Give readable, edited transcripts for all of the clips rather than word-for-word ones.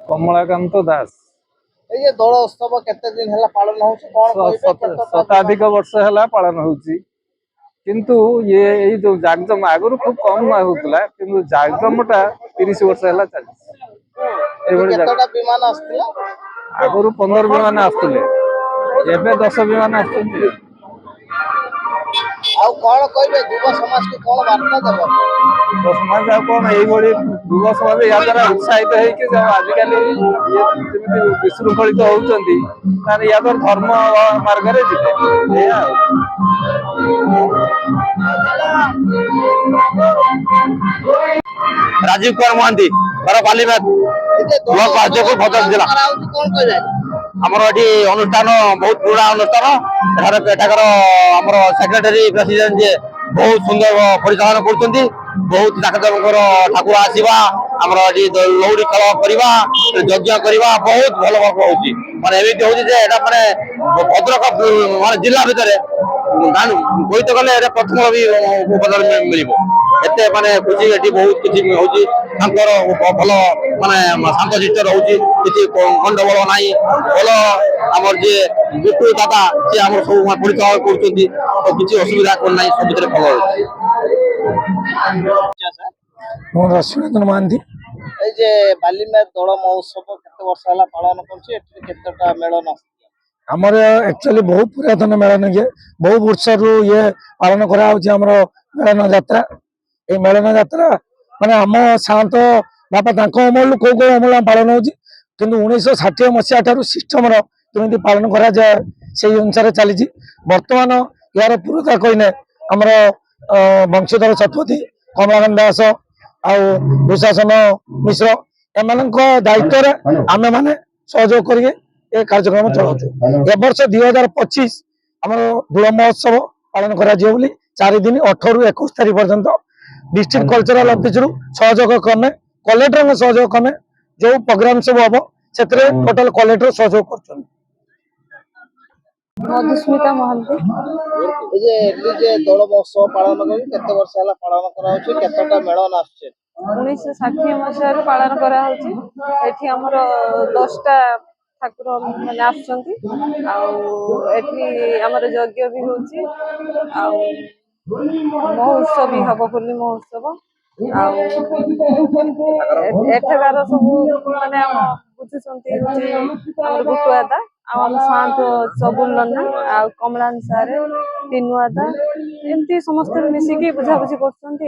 କମଳାକାନ୍ତ ଦାସ। এই যে ଦୋଳ ଉତ୍ସବ କେତେ ଦିନ ହେଲା ପାଳନ ହଉଛି କଣ କହିବେ କେତେଟା ଶତାଧିକ ବର୍ଷ ହେଲା ପାଳନ ହଉଛି। କିନ୍ତୁ ଏଇ ଯୋଉ ଜାଗଜମ ଆଗରୁ ଖୁବ କମ ହଉଥିଲା, କିନ୍ତୁ ଜାଗଜମଟା 30 ବର୍ଷ ହେଲା ଚାଲିଛି। ଏଇଭଳି କେତେଟା ବିମାନ ଆସିଥିଲା? ଆଗରୁ 15 ବିମାନ ଆସୁଥିଲେ, ଏବେ 10 ବିମାନ ଆସୁଛନ୍ତି। ଆଉ କଣ କହିବେ ଯୁବ ସମାଜକୁ କଣ ବାର୍ତ୍ତା ଦେବେ? ଯୁବ ସମାଜ ଆଉ କଣ, ଏଇଭଳି ଯୁବ ସମାଜ ୟା ଦ୍ୱାରା ଉତ୍ସାହିତ ହେଇକି ଆଜିକାଲି ଯେମିତି ବିଶୃଙ୍ଖଳିତ ହଉଛନ୍ତି, ତାହେଲେ ୟା ଦ୍ୱାରା ଧର୍ମ ମାର୍ଗରେ ଯିବେ। ଏଇଆ ଆଉ। ରାଜୀବ କୁମାର ମହାନ୍ତି, ଘର ବାଲିମେଦ, ବ୍ଲକ ବାଜପୁର, ଭଦ୍ରକ ଜିଲ୍ଲା। ଆମର ଏଠି ଅନୁଷ୍ଠାନ ବହୁତ ପୁରୁଣା ଅନୁଷ୍ଠାନ। ଏଠାକାର ଆମର ସେକ୍ରେଟାରୀ ପ୍ରେସିଡେଣ୍ଟ ଯିଏ ବହୁତ ସୁନ୍ଦର ପରିଚାଳନା କରୁଛନ୍ତି। ବହୁତ ଜାକଜମକର ଠାକୁର ଆସିବା, ଆମର ଏଠି ଲଉଡି ଖେଳ କରିବା, ଯଜ୍ଞ କରିବା, ବହୁତ ଭଲ ଭାବ ହଉଛି। ମାନେ ଏମିତି ହଉଛି ଯେ ଏଟା ମାନେ ଭଦ୍ରକ ମାନେ ଜିଲ୍ଲା ଭିତରେ ବୋଇତ ଗଲେ ଏଟା ପ୍ରଥମ ବି ଉପଦାନ ମିଳିବ। ଏତେ ମାନେ ଖୁସି, ଏଠି ବହୁତ କିଛି ହଉଛି। ତାଙ୍କର ଭଲ ମାନେ ଶାନ୍ତଶିଷ୍ଟ ରହୁଛି, କିଛି ଗଣ୍ଡଗୋଳ ନାହିଁ। ଭଲ ଆମର ଯିଏ ବିଟୁ ଦାଦା ସିଏ ଆମର ସବୁ ପରିଚାଳନା କରୁଛନ୍ତି, କିଛି ଅସୁବିଧା ନାହିଁ, ସବୁଥିରେ ଭଲ ହଉଛି। ମୁଁ ରଶ୍ମିରଞ୍ଜନ ମହାନ୍ତି। এই যে ବାଲିମେଦ ଦୋଳ ମହୋତ୍ସବ କେତେ ବର୍ଷ ହେଲା ପାଳନ କରୁଛି, ଏଠି କେତେଟା ମେଳନ? ଆମର ଆକ୍ଚୁଆଲି ବହୁତ ପୁରାତନ ମେଳନ, ଇଏ ବହୁ ବର୍ଷରୁ ଇଏ ପାଳନ କରାହଉଛି ଆମର ମେଳନ ଯାତ୍ରା। এই ମେଳନ ଯାତ୍ରା ମାନେ ଆମ ସାନ୍ତ ବାପା ତାଙ୍କ ଅମଳରୁ କୋଉ କୋଉ ଅମଳ ପାଳନ ହଉଛି, କିନ୍ତୁ 1960 ମସିହା ଠାରୁ ସିଷ୍ଟମର କେମିତି ପାଳନ କରାଯାଏ ସେଇ ଅନୁସାରେ ଚାଲିଛି। ବର୍ତ୍ତମାନ ଏହାର ପୁରୋଧା କହିଲେ ଆମର ବଂଶୀଧର ଶତପଥୀ, କମଳାକାନ୍ତ ଦାସ ଆଉ ଦୁଶାସନ ମିଶ୍ର, ଏମାନଙ୍କ ଦାୟିତ୍ୱରେ ଆମେ ମାନେ ସହଯୋଗ କରିକି ଏ କାର୍ଯ୍ୟକ୍ରମ ଚଳାଉଛୁ। ଏ ବର୍ଷ 2025 ଆମର ଦୋଳ ମହୋତ୍ସବ ପାଳନ କରାଯିବ ବୋଲି 4 ଦିନ 18 ରୁ 21 ତାରିଖ ପର୍ଯ୍ୟନ୍ତ डिस्ट्रिक्ट कल्चरल ऑफिस रु सहयोग क्रमे कलेक्टर सहयोग क्रमे जो प्रोग्राम सब हम से टोटल कलेक्टर सहयोग कर मधुस्मिता महंती। दोल महोत्सव पालन केते वर्ष होला पालन करा होछि, केतेटा मेळन आछे? 1960 मसीह पालन करा होछि। एठी हमर 10टा ठाकुर माने आछंती, एठी हमर यज्ञ भी होछि, महोत्सव भी हब बोली महोत्सव एठाकार सब माने हम बुझुछंती होछि हमर गुटुआदा हम शांत सबुल नन्ना आ कमलान सारे तीनुआदा एमती समस्त मिसिकी बुझा बुझी करछंती।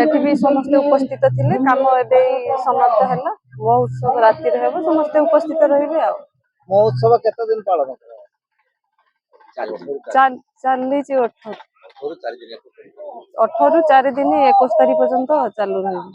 एठी भी समस्त उपस्थित थिले, काम एबे समाप्त हैला, महोत्सव राति रे हेबो, समस्त उपस्थित रहिबे। महोत्सव केते दिन पालन करा? चाली 18 ରୁ 4 ଦିନ 21 ତାରିଖ ପର୍ଯ୍ୟନ୍ତ ଚାଲୁ ରହିବ।